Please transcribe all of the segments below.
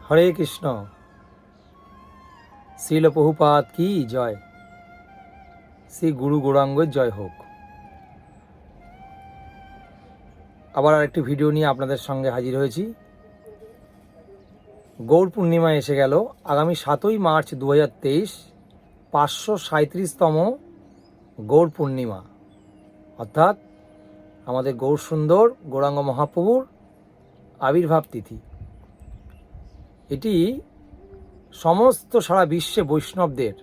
হরে কৃষ্ণ। শ্রীল প্রভুপাদ কি জয়, শ্রী গুরু গৌরাঙ্গের জয় হোক। আবার আরেকটি ভিডিও নিয়ে আপনাদের সঙ্গে হাজির হয়েছি। গৌর পূর্ণিমা এসে গেল। আগামী 7ই মার্চ 2023 537তম গৌর পূর্ণিমা, অর্থাৎ আমাদের গৌর সুন্দর গৌরাঙ্গ মহাপ্রভুর আবির্ভাব তিথি। এটি সমস্ত সারা বিশ্বে বৈষ্ণবদের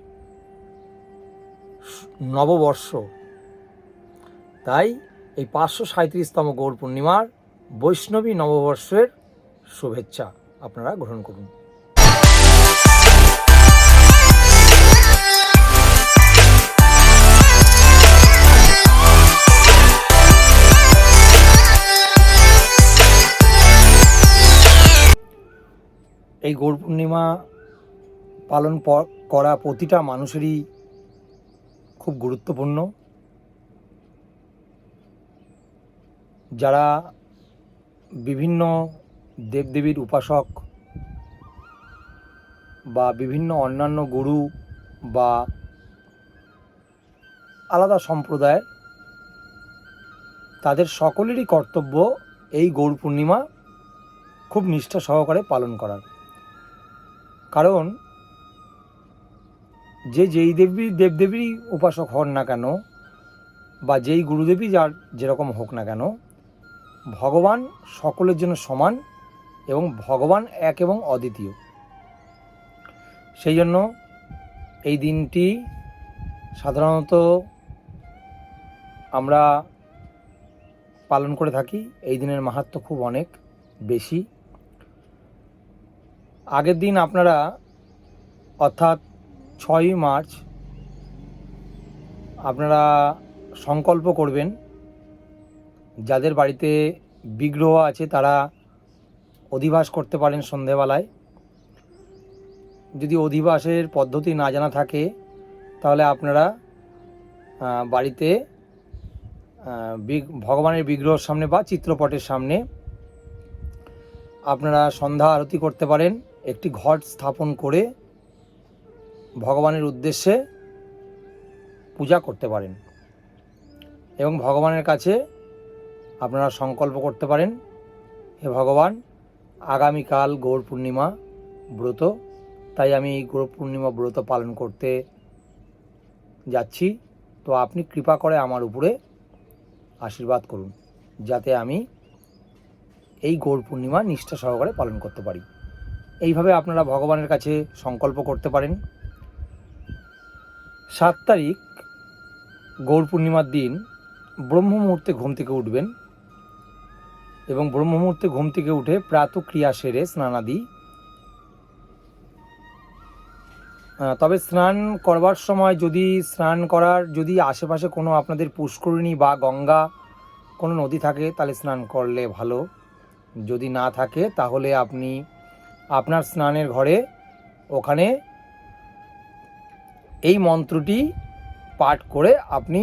নববর্ষ। তাই এই 537তম গৌর পূর্ণিমার বৈষ্ণবী নববর্ষের শুভেচ্ছা আপনারা গ্রহণ করুন। এই গৌর পূর্ণিমা পালন করা প্রতিটা মানুষেরই খুব গুরুত্বপূর্ণ। যারা বিভিন্ন দেবদেবীর উপাসক বা বিভিন্ন অন্যান্য গুরু বা আলাদা সম্প্রদায়ের, তাদের সকলেরই কর্তব্য এই গৌর পূর্ণিমা খুব নিষ্ঠা সহকারে পালন করার। কারণ যেই দেবদেবী উপাসক হন না কেন বা যেই গুরুদেবী যার যেরকম হোক না কেন, ভগবান সকলের জন্য সমান এবং ভগবান এক এবং অদ্বিতীয়। সেই জন্য এই দিনটি সাধারণত আমরা পালন করে থাকি। এই দিনের মাহাত্ম্য খুব অনেক বেশি। আগের দিন আপনারা অর্থাৎ 6ই মার্চ আপনারা সংকল্প করবেন। যাদের বাড়িতে বিগ্রহ আছে তারা অধিবাস করতে পারেন সন্ধেবেলায়। যদি অধিবাসের পদ্ধতি না জানা থাকে তাহলে আপনারা বাড়িতে ভগবানের বিগ্রহের সামনে বা চিত্রপটের সামনে আপনারা সন্ধ্যা আরতি করতে পারেন। একটি ঘট স্থাপন করে ভগবানের উদ্দেশ্যে পূজা করতে পারেন এবং ভগবানের কাছে আপনারা সংকল্প করতে পারেন, হে ভগবান, আগামীকাল গৌর পূর্ণিমা ব্রত, তাই আমি এই গৌর পূর্ণিমা ব্রত পালন করতে যাচ্ছি। তো আপনি কৃপা করে আমার উপরে আশীর্বাদ করুন যাতে আমি এই গৌর পূর্ণিমা নিষ্ঠা সহকারে পালন করতে পারি। এইভাবে আপনারা ভগবানের কাছে সংকল্প করতে পারেন। 7 তারিখ গৌর পূর্ণিমার দিন ব্রহ্ম মুহূর্তে ঘুম থেকে উঠবেন এবং ব্রহ্ম মুহূর্তে ঘুম থেকে উঠে প্রাতঃক্রিয়া সেরে স্নানাদি, তবে স্নান করবার সময় যদি আশেপাশে কোনো আপনাদের পুষ্করিণী বা গঙ্গা কোনো নদী থাকে তাহলে স্নান করলে ভালো। যদি না থাকে তাহলে আপনি আপনার স্নানের ঘরে ওখানে এই মন্ত্রটি পাঠ করে আপনি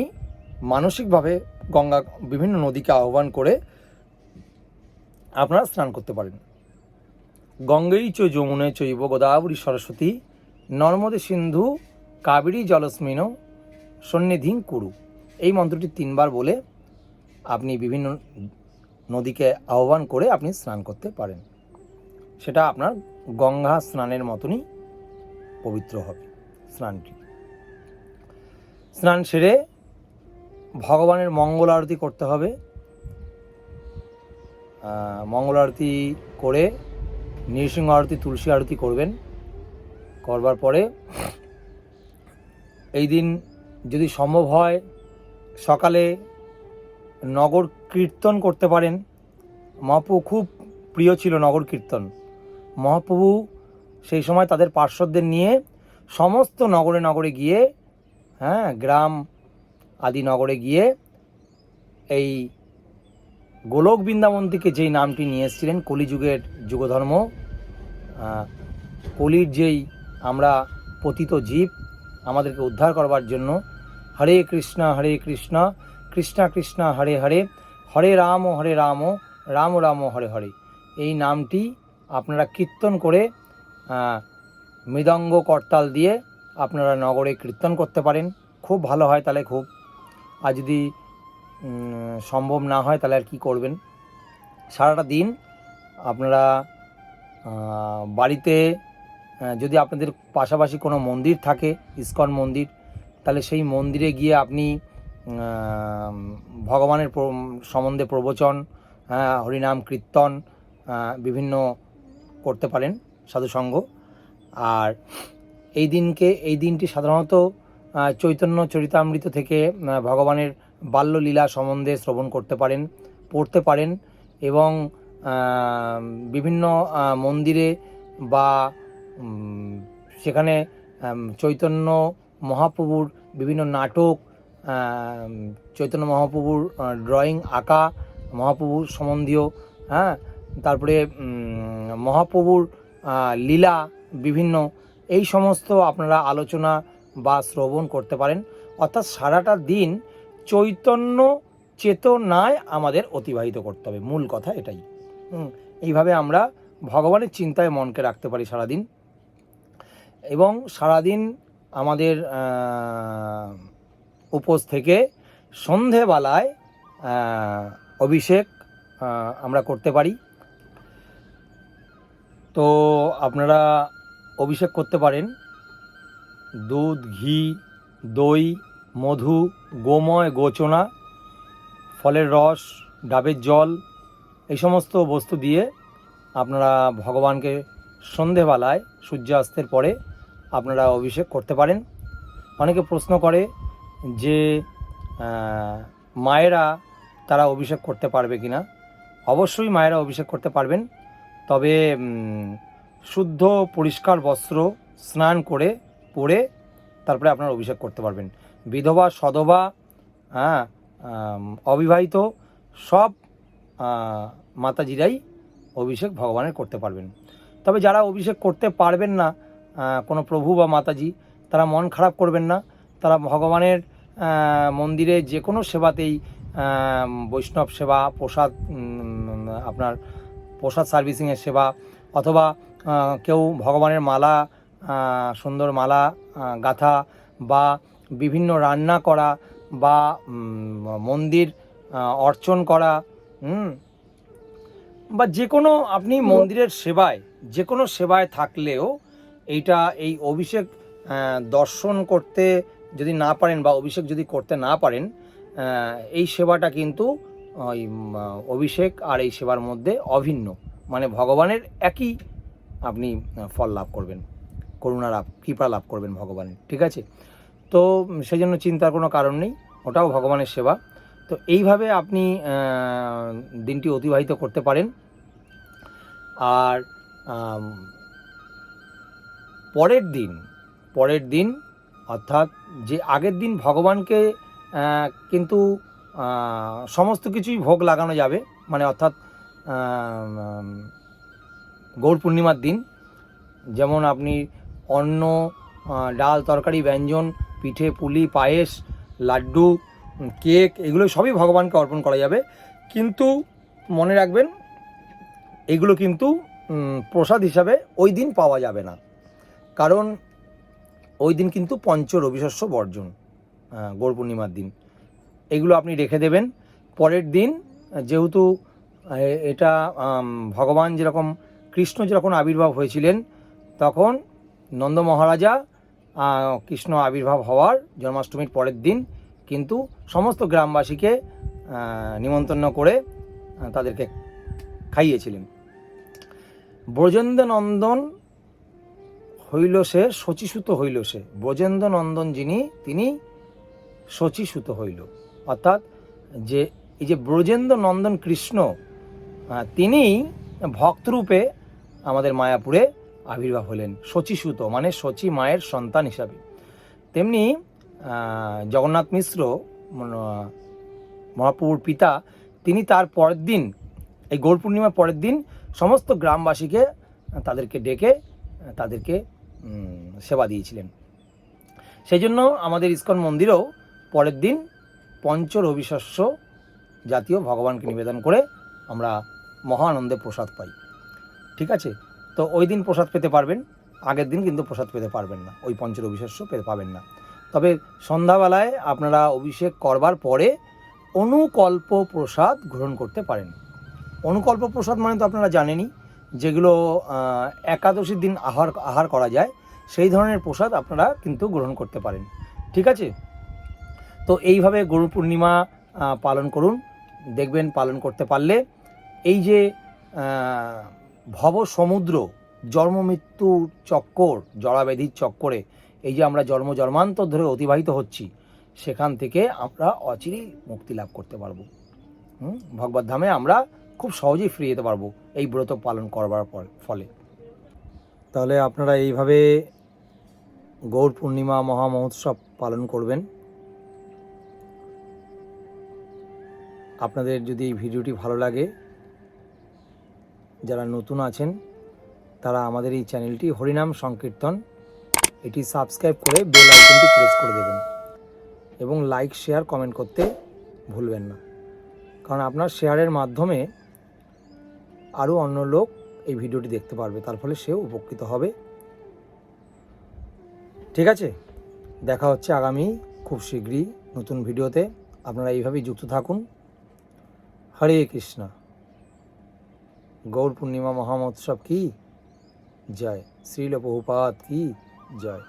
মানসিকভাবে গঙ্গা বিভিন্ন নদীকে আহ্বান করে আপনারা স্নান করতে পারেন। গঙ্গেই চ যমুনে চৈব গোদাবরী সরস্বতী নর্মদে সিন্ধু কাবেরী জলস্মিন সন্নিধিং কুরু। এই মন্ত্রটি 3 বার বলে আপনি বিভিন্ন নদীকে আহ্বান করে আপনি স্নান করতে পারেন। সেটা আপনার গঙ্গা স্নানের মতনই পবিত্র হবে স্নানটি। স্নান সেরে ভগবানের মঙ্গল আরতি করতে হবে। মঙ্গল আরতি করে নৃসিংহ আরতি, তুলসী আরতি করবেন। করবার পরে এই দিন যদি সম্ভব হয় সকালে নগর কীর্তন করতে পারেন। মহাপ্রভু খুব প্রিয় ছিল নগর কীর্তন। মহাপ্রভু সেই সময় তাদের পার্শ্বদের নিয়ে সমস্ত নগরে নগরে গিয়ে, গ্রাম আদি নগরে গিয়ে এই গোলক বৃন্দাবন থেকে যেই নামটি নিয়ে এসেছিলেন, কলিযুগের যুগধর্ম, কলির যেই আমরা পতিত জীব, আমাদেরকে উদ্ধার করবার জন্য হরে কৃষ্ণ কৃষ্ণ কৃষ্ণ হরে হরে, হরে রাম রাম রাম হরে হরে, এই নামটি আপনারা কীর্তন করে মৃদঙ্গ করতাল দিয়ে আপনারা নগরে কীর্তন করতে পারেন, খুব ভালো হয় তাহলে খুব। আর যদি সম্ভব না হয় তাহলে আর কী করবেন, সারাটা দিন আপনারা বাড়িতে যদি আপনাদের পাশাপাশি কোনো মন্দির থাকে, ইস্কন মন্দির, তাহলে সেই মন্দিরে গিয়ে আপনি ভগবানের সম্বন্ধে প্রবচন, হরিনাম কীর্তন বিভিন্ন করতে পারেন, সাধুসঙ্গ। আর এই দিনটি সাধারণত চৈতন্য চরিতামৃত থেকে ভগবানের বাল্যলীলা সম্বন্ধে শ্রবণ করতে পারেন, পড়তে পারেন, এবং বিভিন্ন মন্দিরে বা সেখানে চৈতন্য মহাপ্রভুর বিভিন্ন নাটক, চৈতন্য মহাপ্রভুর ড্রয়িং আঁকা, মহাপ্রভুর সম্বন্ধীয়, তারপরে মহাপ্রভুর লীলা বিভিন্ন, এই সমস্ত আপনারা আলোচনা বা শ্রবণ করতে পারেন। অর্থাৎ সারাটা দিন চৈতন্য চেতনায় আমাদের অতিবাহিত করতে হবে, মূল কথা এটাই। এইভাবে আমরা ভগবানের চিন্তায় মনকে রাখতে পারি সারাদিন। এবং সারাদিন আমাদের উপোস থেকে সন্ধেবেলায় অভিষেক আমরা করতে পারি। তো আপনারা অভিষেক করতে পারেন দুধ, ঘি, দই, মধু, গোময়, গোচনা, ফলের রস, ডাবের জল, এই সমস্ত বস্তু দিয়ে আপনারা ভগবানকে সন্ধেবেলায় সূর্যাস্তের পরে আপনারা অভিষেক করতে পারেন। অনেকে প্রশ্ন করে যে মায়েরা তারা অভিষেক করতে পারবে কি না। অবশ্যই মায়েরা অভিষেক করতে পারবেন, তবে শুদ্ধ পরিষ্কার বস্ত্র স্নান করে পরে তারপরে আপনারা অভিষেক করতে পারবেন। বিধবা, সধবা, অবিবাহিত সব মাতাজিরাই অভিষেক ভগবানের করতে পারবেন। তবে যারা অভিষেক করতে পারবেন না, কোনো প্রভু বা মাতাজি, তারা মন খারাপ করবেন না। তারা ভগবানের মন্দিরে যে কোনো সেবাতেই, বৈষ্ণব সেবা, প্রসাদ, আপনার প্রসাদ সার্ভিসিংয়ের সেবা, অথবা কেউ ভগবানের মালা, সুন্দর মালা গাঁথা, বা বিভিন্ন রান্না করা, বা মন্দির অর্চন করা, বা যে কোনো আপনি মন্দিরের সেবায়, যে কোনো সেবায় থাকলেও এই অভিষেক দর্শন করতে যদি না পারেন বা অভিষেক যদি করতে না পারেন, এই সেবাটা কিন্তু ওই অভিষেক আর এই সেবার মধ্যে অভিন্ন, মানে ভগবানের একই আপনি ফল লাভ করবেন, করুণা লাভ, কৃপা লাভ করবেন ভগবানের। ঠিক আছে, তো সেই জন্য চিন্তার কোনো কারণ নেই, ওটাও ভগবানের সেবা। তো এইভাবে আপনি দিনটি অতিবাহিত করতে পারেন। আর পরের দিন অর্থাৎ যে আগের দিন ভগবানকে কিন্তু সমস্ত কিছুই ভোগ লাগানো যাবে, মানে অর্থাৎ গৌর পূর্ণিমার দিন যেমন আপনি অন্ন, ডাল, তরকারি, ব্যঞ্জন, পিঠে, পুলি, পায়েস, লাড্ডু, কেক, এগুলো সবই ভগবানকে অর্পণ করা যাবে। কিন্তু মনে রাখবেন, এগুলো কিন্তু প্রসাদ হিসাবে ওই দিন পাওয়া যাবে না, কারণ ওই দিন কিন্তু পঞ্চ রবিশস্য বর্জন, গৌর পূর্ণিমার দিন। এগুলো আপনি রেখে দেবেন। পরের দিন যেহেতু এটা ভগবান যেরকম, কৃষ্ণ যেরকম আবির্ভাব হয়েছিলেন, তখন নন্দ মহারাজা কৃষ্ণ আবির্ভাব হওয়ার জন্মাষ্টমীর পরের দিন কিন্তু সমস্ত গ্রামবাসীকে নিমন্ত্রণ করে তাদেরকে খাইয়েছিলেন। ব্রজেন্দ্র নন্দন হইল সে, শচীসুত হইল সে। ব্রজেন্দ্র নন্দন যিনি, তিনি শচীসুত হইল। অর্থাৎ যে এই যে ব্রজেন্দ্র নন্দন কৃষ্ণ, তিনি ভক্তরূপে আমাদের মায়াপুরে আবির্ভাব হলেন, শচীসুত মানে শচী মায়ের সন্তান হিসাবে। তেমনি জগন্নাথ মিশ্র মহাপ্রভুর পিতা, তিনি তার পরের দিন, এই গৌর পূর্ণিমার পরের দিন সমস্ত গ্রামবাসীকে তাদেরকে ডেকে তাদেরকে সেবা দিয়েছিলেন। সেই জন্য আমাদের ইস্কন মন্দিরেও পরের দিন পঞ্চ রবিশস্য জাতীয় ভগবানকে নিবেদন করে আমরা মহা আনন্দে প্রসাদ পাই। ঠিক আছে, তো ওই দিন প্রসাদ পেতে পারবেন। আগের দিন কিন্তু প্রসাদ পেতে পারবেন না, ওই পঞ্চের অভিশস্য পাবেন না। তবে সন্ধ্যাবেলায় আপনারা অভিষেক করবার পরে অনুকল্প প্রসাদ গ্রহণ করতে পারেন। অনুকল্প প্রসাদ মানে তো আপনারা জানেনই, যেগুলো একাদশীর দিন আহার করা যায়, সেই ধরনের প্রসাদ আপনারা কিন্তু গ্রহণ করতে পারেন। ঠিক আছে? তো এইভাবে গরু পূর্ণিমা পালন করুন, দেখবেন পালন করতে পারলে এই যে ভব সমুদ্র, জন্ম মৃত্যুর চক্কর, জরাব্যাধির চক্করে এই যে আমরা জন্মান্তর ধরে অতিবাহিত হচ্ছি, সেখান থেকে আমরা অচিরেই মুক্তি লাভ করতে পারবো। ভগবত ধামে আমরা খুব সহজেই ফিরে যেতে পারবো এই ব্রত পালন করবার ফলে। তাহলে আপনারা এইভাবে গৌর পূর্ণিমা মহা মহোৎসব পালন করবেন। আপনাদের যদি এই ভিডিওটি ভালো লাগে, যারা নতুন আছেন তারা আমাদের এই চ্যানেলটি হরিনাম সংকীর্তন এটি সাবস্ক্রাইব করে বেল আইকনটি প্রেস করে দেবেন এবং লাইক শেয়ার কমেন্ট করতে ভুলবেন না, কারণ আপনার শেয়ারের মাধ্যমে আরও অন্য লোক এই ভিডিওটি দেখতে পারবে, তার ফলে সেও উপকৃত হবে। ঠিক আছে, দেখা হচ্ছে আগামী খুব শীঘ্রই নতুন ভিডিওতে। আপনারা এইভাবেই যুক্ত থাকুন। হরে কৃষ্ণ। গৌর পূর্ণিমা মহা মহোৎসব কি জয়, শ্রীল প্রভুপাদ কি জয়।